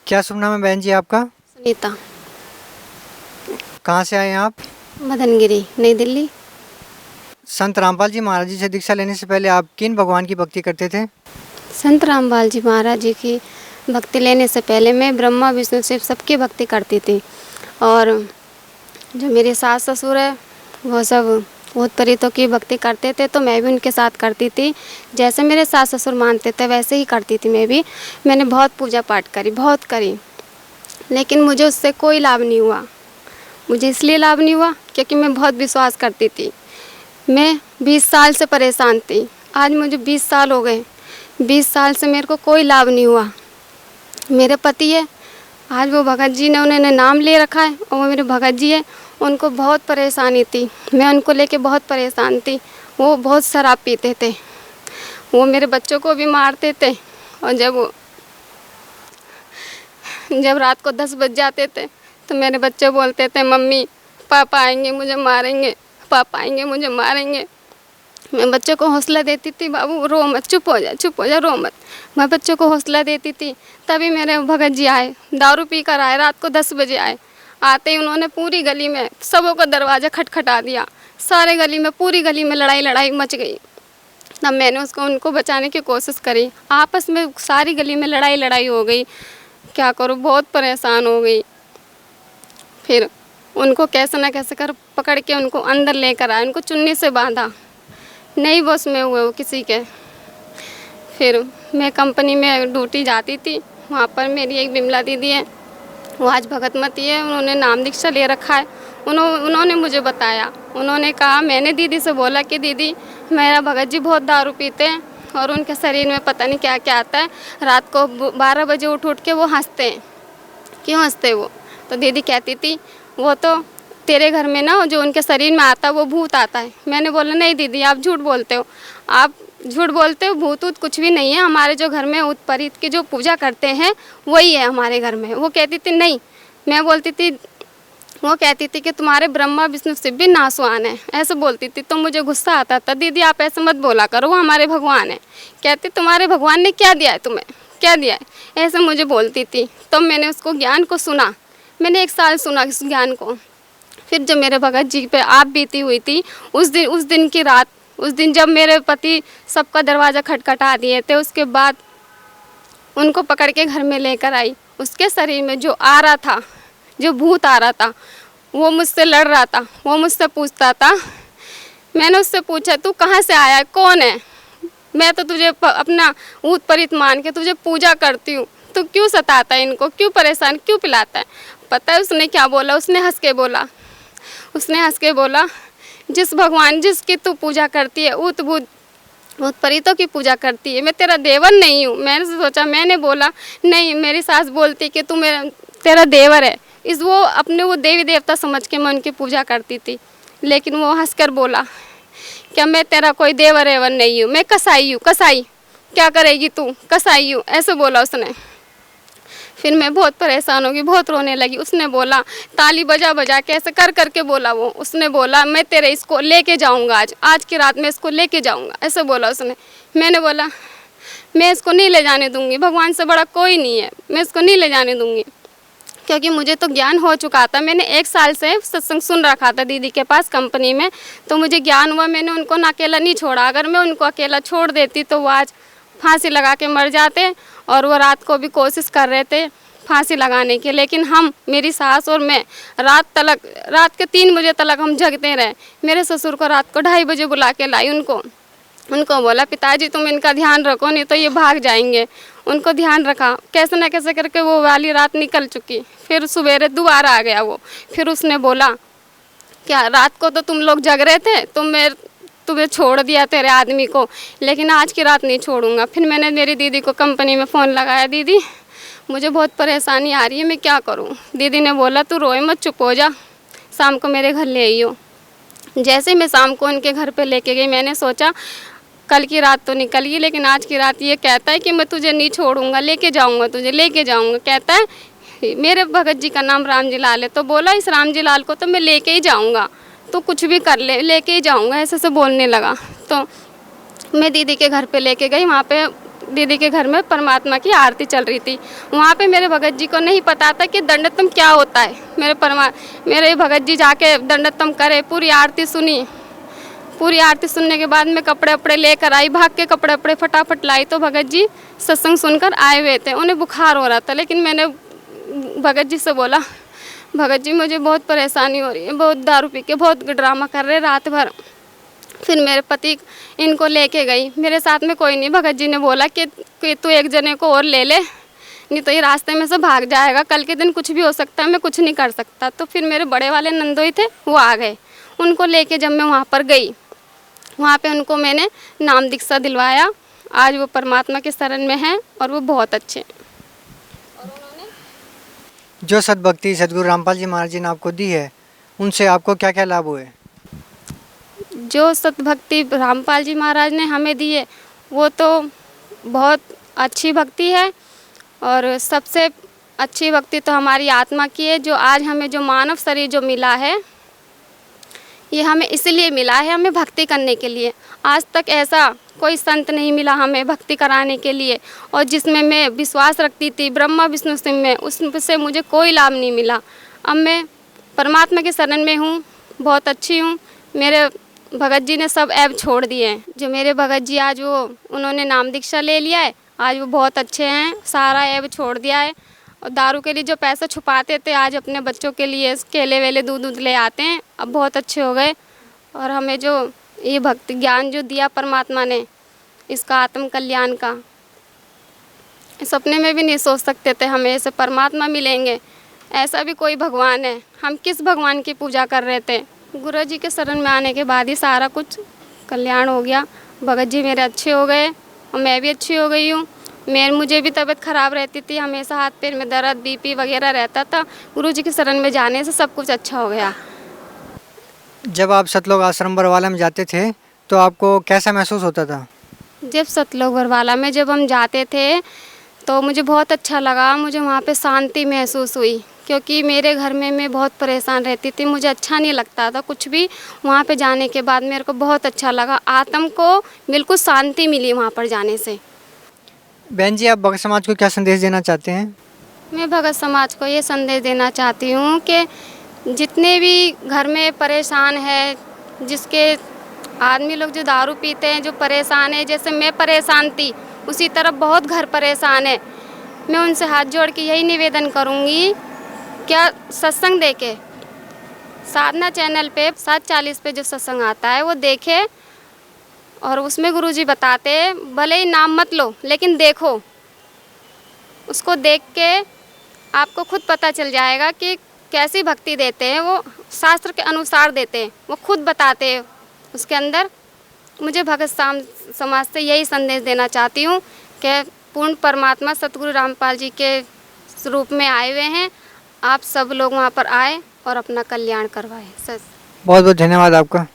क्या शुभ नाम है बहन जी आपका? सुनीता। कहाँ से आए हैं आप? मदनगिरी, नई दिल्ली। संत रामपाल जी महाराज जी से दीक्षा लेने से पहले आप किन भगवान की भक्ति करते थे? संत रामपाल जी महाराज जी की भक्ति लेने से पहले मैं ब्रह्मा विष्णु शिव सबकी भक्ति करती थी। और जो मेरे सास ससुर है वो सब भूत प्रेतों की भक्ति करते थे, तो मैं भी उनके साथ करती थी। जैसे मेरे सास ससुर मानते थे वैसे ही करती थी मैं भी। मैंने बहुत पूजा पाठ करी, बहुत करी, लेकिन मुझे उससे कोई लाभ नहीं हुआ। मुझे इसलिए लाभ नहीं हुआ क्योंकि मैं बहुत विश्वास करती थी। मैं 20 साल से परेशान थी। आज मुझे 20 साल हो गए। 20 साल से मेरे को कोई लाभ नहीं हुआ। मेरे पति है, आज वो भगत जी ने उन्होंने नाम ले रखा है और वो मेरे भगत जी है। उनको बहुत परेशानी थी, मैं उनको लेके बहुत परेशान थी। वो बहुत शराब पीते थे, वो मेरे बच्चों को भी मारते थे। और जब रात को 10 बज जाते थे तो मेरे बच्चे बोलते थे, मम्मी पापा आएंगे मुझे मारेंगे, पापा आएंगे मुझे मारेंगे। मैं बच्चों को हौसला देती थी, बाबू रो मत, चुप हो जा, रो मत। मैं बच्चों को हौसला देती थी। तभी मेरे भगत जी आए, दारू पी कर आए, रात को 10 बजे आए। आते ही उन्होंने पूरी गली में सबों का दरवाज़ा खटखटा दिया। सारे गली में, पूरी गली में लड़ाई मच गई। तब मैंने उनको बचाने की कोशिश करी। आपस में सारी गली में लड़ाई हो गई। क्या करूँ, बहुत परेशान हो गई। फिर उनको कैसे न कैसे कर पकड़ के उनको अंदर लेकर आए, उनको चुन्नी से बांधा। नहीं बस में हुए वो किसी के। फिर मैं कंपनी में ड्यूटी जाती थी, वहाँ पर मेरी एक बिमला दीदी है, वो आज भगतमती है, उन्होंने नाम दीक्षा ले रखा है। उन्होंने मुझे बताया, उन्होंने कहा, मैंने दीदी से बोला कि दीदी मेरा भगत जी बहुत दारू पीते हैं और उनके शरीर में पता नहीं क्या क्या आता है। रात को 12 बजे उठ के वो हंसते हैं। क्यों हंसते वो? तो दीदी कहती थी, वो तो तेरे घर में ना जो उनके शरीर में आता है वो भूत आता है। मैंने बोला, नहीं दीदी आप झूठ बोलते हो, आप झूठ बोलते हो, भूत ऊत कुछ भी नहीं है। हमारे जो घर में ऊत परीत की जो पूजा करते हैं वही है हमारे घर में। वो कहती थी नहीं। मैं बोलती थी, वो कहती थी कि तुम्हारे ब्रह्मा विष्णु शिव भी नासवान है, ऐसे बोलती थी। तो मुझे गुस्सा आता था, दीदी आप ऐसे मत बोला करो, वो हमारे भगवान है। कहती तुम्हारे भगवान ने क्या दिया है तुम्हें, क्या दिया है, ऐसे मुझे बोलती थी। तो मैंने उसको ज्ञान को सुना, मैंने 1 साल सुना इस ज्ञान को। फिर जब मेरे भगत जी पे आप बीती हुई थी, उस दिन की रात, उस दिन जब मेरे पति सबका दरवाज़ा खटखटा दिए थे, उसके बाद उनको पकड़ के घर में लेकर आई। उसके शरीर में जो आ रहा था, जो भूत आ रहा था, वो मुझसे लड़ रहा था, वो मुझसे पूछता था। मैंने उससे पूछा, तू कहाँ से आया है, कौन है? मैं तो तुझे अपना ऊत परित मान के तुझे पूजा करती हूँ, तो क्यों सताता है इनको, क्यों परेशान, क्यों पिलाता है? पता है उसने क्या बोला? उसने हंस के बोला, जिस भगवान जिसकी तू पूजा करती है, ऊत परितों की पूजा करती है, मैं तेरा देवर नहीं हूँ। मैंने सोचा, मैंने बोला नहीं, मेरी सास बोलती कि तू तेरा देवर है। वो देवी देवता समझ के मैं उनकी पूजा करती थी। लेकिन वो हंसकर बोला, क्या मैं तेरा कोई देवर एवर नहीं हूँ, मैं कसाई हूँ, कसाई क्या करेगी तू, कसाई हूँ, ऐसे बोला उसने। फिर मैं बहुत परेशान होगी, बहुत रोने लगी। उसने बोला, ताली बजा बजा के ऐसे कर के बोला वो। उसने बोला, मैं तेरे इसको लेके जाऊंगा, आज की रात में इसको लेके जाऊंगा, ऐसे बोला उसने। मैंने बोला, मैं इसको नहीं ले जाने दूंगी, भगवान से बड़ा कोई नहीं है, मैं इसको नहीं ले जाने दूंगी। क्योंकि मुझे तो ज्ञान हो चुका था, मैंने 1 साल से सत्संग सुन रखा था दीदी के पास कंपनी में, तो मुझे ज्ञान हुआ। मैंने उनको ना अकेला नहीं छोड़ा। अगर मैं उनको अकेला छोड़ देती तो वो आज फांसी लगा के मर जाते। और वो रात को भी कोशिश कर रहे थे फांसी लगाने की, लेकिन हम, मेरी सास और मैं, रात के 3 बजे तक हम जगते रहे। मेरे ससुर को रात को 2:30 बजे बुला के लाई। उनको बोला, पिताजी तुम इनका ध्यान रखो, नहीं तो ये भाग जाएंगे। उनको ध्यान रखा, कैसे न कैसे करके वो वाली रात निकल चुकी। फिर सवेरे दोबारा आ गया वो। फिर उसने बोला, क्या रात को तो तुम लोग जग रहे थे, तुम्हें छोड़ दिया तेरे आदमी को, लेकिन आज की रात नहीं छोड़ूंगा। फिर मैंने मेरी दीदी को कंपनी में फ़ोन लगाया, दीदी मुझे बहुत परेशानी आ रही है, मैं क्या करूं? दीदी ने बोला, तू रोए मत, चुप हो जा, शाम को मेरे घर ले आइयो। जैसे मैं शाम को उनके घर पे लेके गई, मैंने सोचा कल की रात तो निकल गई, लेकिन आज की रात ये कहता है कि मैं तुझे नहीं छोड़ूंगा, लेके जाऊंगा, तुझे लेके जाऊंगा। कहता है मेरे भगत जी का नाम राम जी लाल है, तो बोला इस राम जी लाल को तो मैं लेके ही जाऊंगा, तो कुछ भी कर लेके ही जाऊंगा, ऐसे से बोलने लगा। तो मैं दीदी के घर पे लेके गई। वहाँ पे दीदी के घर में परमात्मा की आरती चल रही थी। वहाँ पे मेरे भगत जी को नहीं पता था कि दंडोत्तम क्या होता है। मेरे भगत जी जाके दंडोत्तम करे, पूरी आरती सुनी। पूरी आरती सुनने के बाद मैं कपड़े वपड़े लेकर आई, भाग के कपड़े वपड़े फटाफट लाई तो भगत जी सत्संग सुनकर आए हुए थे। उन्हें बुखार हो रहा था, लेकिन मैंने भगत जी से बोला, भगत जी मुझे बहुत परेशानी हो रही है, बहुत दारू पी के बहुत ड्रामा कर रहे रात भर। फिर मेरे पति इनको लेके गई, मेरे साथ में कोई नहीं। भगत जी ने बोला कि तू एक जने को और ले ले, नहीं तो ये रास्ते में से भाग जाएगा, कल के दिन कुछ भी हो सकता है, मैं कुछ नहीं कर सकता। तो फिर मेरे बड़े वाले नंदोई थे, वो आ गए। उनको लेके जब मैं वहाँ पर गई, वहाँ पे उनको मैंने नाम दीक्षा दिलवाया। आज वो परमात्मा के शरण में हैं और वो बहुत अच्छे हैं। जो सद्भक्ति सदगुरु रामपाल जी महाराज जी ने आपको दी है, उनसे आपको क्या क्या लाभ हुए? जो सतभक्ति रामपाल जी महाराज ने हमें दी है वो तो बहुत अच्छी भक्ति है, और सबसे अच्छी भक्ति तो हमारी आत्मा की है। जो आज हमें जो मानव शरीर जो मिला है, ये हमें इसलिए मिला है, हमें भक्ति करने के लिए। आज तक ऐसा कोई संत नहीं मिला हमें भक्ति कराने के लिए, और जिसमें मैं विश्वास रखती थी ब्रह्मा विष्णु सिंह में, उससे मुझे कोई लाभ नहीं मिला। अब मैं परमात्मा के शरण में हूँ, बहुत अच्छी हूँ। मेरे भगत जी ने सब ऐब छोड़ दिए हैं। जो मेरे भगत जी आज वो उन्होंने नाम दीक्षा ले लिया है, आज वो बहुत अच्छे हैं, सारा ऐब छोड़ दिया है। और दारू के लिए जो पैसा छुपाते थे, आज अपने बच्चों के लिए केले वेले दूध ले आते हैं, अब बहुत अच्छे हो गए। और हमें जो ये भक्ति ज्ञान जो दिया परमात्मा ने, इसका आत्म कल्याण का, सपने में भी नहीं सोच सकते थे हमें ऐसे परमात्मा मिलेंगे। ऐसा भी कोई भगवान है। हम किस भगवान की पूजा कर रहे थे? गुरु जी के शरण में आने के बाद ही सारा कुछ कल्याण हो गया। भगत जी मेरे अच्छे हो गए और मैं भी अच्छी हो गई हूँ। मुझे भी तबीयत ख़राब रहती थी, हमेशा हाथ पैर में दर्द बीपी वगैरह रहता था। गुरु जी के शरण में जाने से सब कुछ अच्छा हो गया। जब आप सतलोक आश्रम बरवाला में जाते थे तो आपको कैसा महसूस होता था? जब सतलोक बरवाला में जब हम जाते थे तो मुझे बहुत अच्छा लगा। मुझे वहाँ पे शांति महसूस हुई, क्योंकि मेरे घर में मैं बहुत परेशान रहती थी, मुझे अच्छा नहीं लगता था कुछ भी। वहाँ पे जाने के बाद मेरे को बहुत अच्छा लगा, आत्मा को बिल्कुल शांति मिली वहाँ पर जाने से। बहन जी, आप भगत समाज को क्या संदेश देना चाहते हैं? मैं भगत समाज को ये संदेश देना चाहती हूँ कि जितने भी घर में परेशान है, जिसके आदमी लोग जो दारू पीते हैं, जो परेशान है, जैसे मैं परेशान थी उसी तरह बहुत घर परेशान है। मैं उनसे हाथ जोड़ के यही निवेदन करूँगी, क्या सत्संग देखे, साधना चैनल पे 7:40 पे जो सत्संग आता है वो देखे, और उसमें गुरुजी बताते हैं, भले ही नाम मत लो लेकिन देखो, उसको देख के आपको खुद पता चल जाएगा कि कैसी भक्ति देते हैं वो, शास्त्र के अनुसार देते हैं, वो खुद बताते हैं उसके अंदर। मुझे भगत समाज से यही संदेश देना चाहती हूँ कि पूर्ण परमात्मा सतगुरु रामपाल जी के रूप में आए हुए हैं, आप सब लोग वहाँ पर आए और अपना कल्याण करवाएं। बहुत बहुत धन्यवाद आपका।